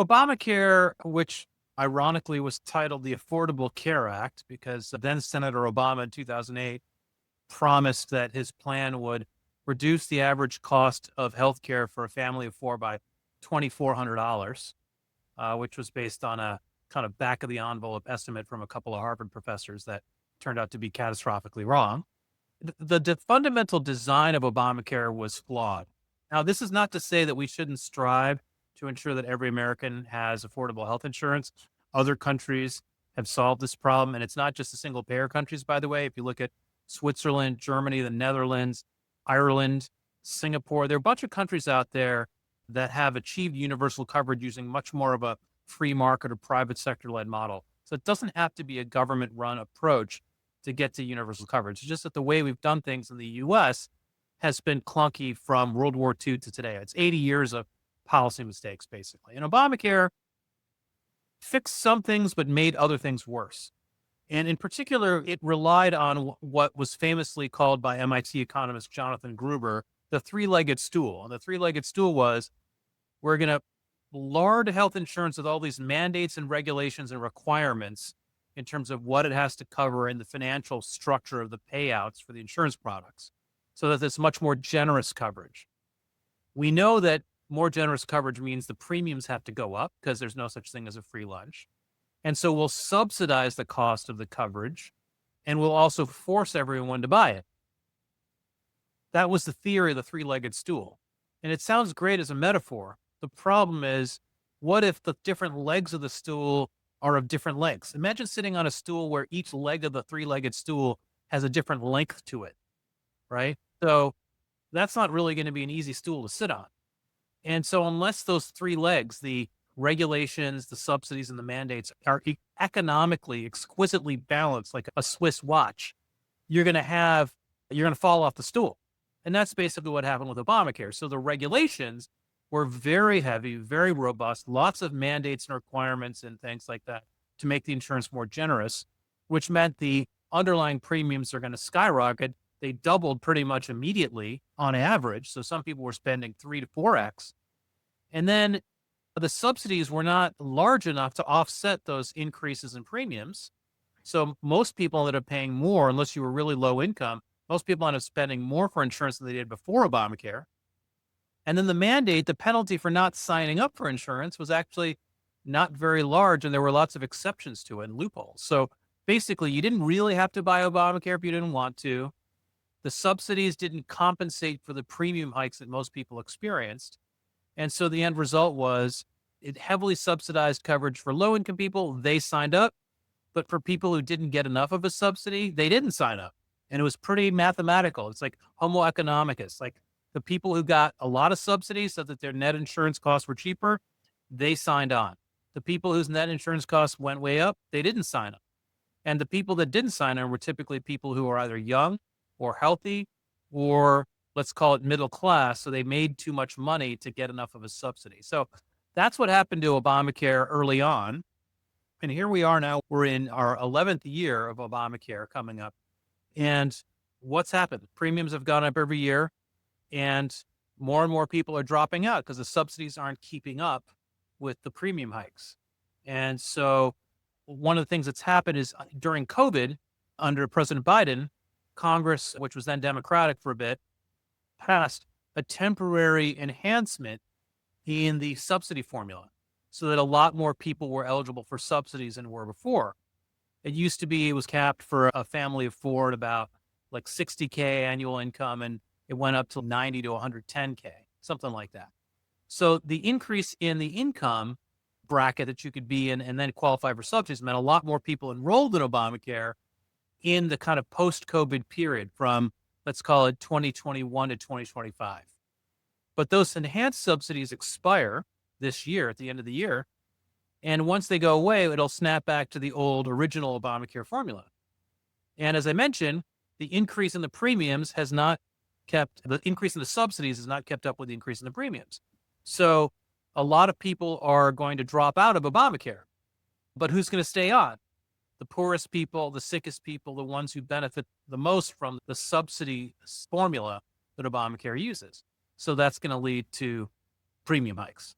Obamacare, which ironically was titled the Affordable Care Act, because then Senator Obama in 2008 promised that his plan would reduce the average cost of healthcare for a family of four by $2,400, which was based on a kind of back of the envelope estimate from a couple of Harvard professors that turned out to be catastrophically wrong. The fundamental design of Obamacare was flawed. Now, this is not to say that we shouldn't strive to ensure that every American has affordable health insurance. Other countries have solved this problem, and it's not just the single payer countries, by the way. If you look at Switzerland, Germany, the Netherlands, Ireland, Singapore, there are a bunch of countries out there that have achieved universal coverage using much more of a free market or private sector led model. So it doesn't have to be a government run approach to get to universal coverage. It's just that the way we've done things in the US has been clunky from World War II to today. It's 80 years of policy mistakes, basically. And Obamacare fixed some things, but made other things worse. And in particular, it relied on what was famously called by MIT economist Jonathan Gruber the three-legged stool. And the three-legged stool was, we're going to lard health insurance with all these mandates and regulations and requirements in terms of what it has to cover in the financial structure of the payouts for the insurance products, so that it's much more generous coverage. We know that more generous coverage means the premiums have to go up because there's no such thing as a free lunch. And so we'll subsidize the cost of the coverage, and we'll also force everyone to buy it. That was the theory of the three-legged stool. And it sounds great as a metaphor. The problem is, what if the different legs of the stool are of different lengths? Imagine sitting on a stool where each leg of the three-legged stool has a different length to it, right? So that's not really going to be an easy stool to sit on. And so unless those three legs, the regulations, the subsidies, and the mandates are economically exquisitely balanced like a Swiss watch, you're going to fall off the stool. And that's basically what happened with Obamacare. So the regulations were very heavy, very robust, lots of mandates and requirements and things like that to make the insurance more generous, which meant the underlying premiums are going to skyrocket. They doubled pretty much immediately on average. So some people were spending 3 to 4x. And then the subsidies were not large enough to offset those increases in premiums. So most people ended up paying more, unless you were really low income. Most people ended up spending more for insurance than they did before Obamacare. And then the mandate, the penalty for not signing up for insurance was actually not very large, and there were lots of exceptions to it and loopholes. So basically, you didn't really have to buy Obamacare if you didn't want to. The subsidies didn't compensate for the premium hikes that most people experienced. And so the end result was it heavily subsidized coverage for low-income people. They signed up. But for people who didn't get enough of a subsidy, they didn't sign up. And it was pretty mathematical. It's like homo economicus. Like the people who got a lot of subsidies so that their net insurance costs were cheaper, they signed on. The people whose net insurance costs went way up, they didn't sign up. And the people that didn't sign on were typically people who are either young or healthy, or let's call it middle class. So they made too much money to get enough of a subsidy. So that's what happened to Obamacare early on. And here we are now, we're in our 11th year of Obamacare coming up. And what's happened? Premiums have gone up every year, and more people are dropping out because the subsidies aren't keeping up with the premium hikes. And so one of the things that's happened is during COVID, under President Biden, Congress, which was then Democratic for a bit, passed a temporary enhancement in the subsidy formula so that a lot more people were eligible for subsidies than were before. It used to be, it was capped for a family of four at about like 60K annual income, and it went up to 90 to 110K, something like that. So the increase in the income bracket that you could be in and then qualify for subsidies meant a lot more people enrolled in Obamacare in the kind of post-COVID period from, let's call it 2021 to 2025. But those enhanced subsidies expire this year, at the end of the year. And once they go away, it'll snap back to the old original Obamacare formula. And as I mentioned, the increase in the premiums has not kept, the increase in the subsidies has not kept up with the increase in the premiums. So a lot of people are going to drop out of Obamacare. But who's going to stay on? The poorest people, the sickest people, the ones who benefit the most from the subsidy formula that Obamacare uses. So that's going to lead to premium hikes.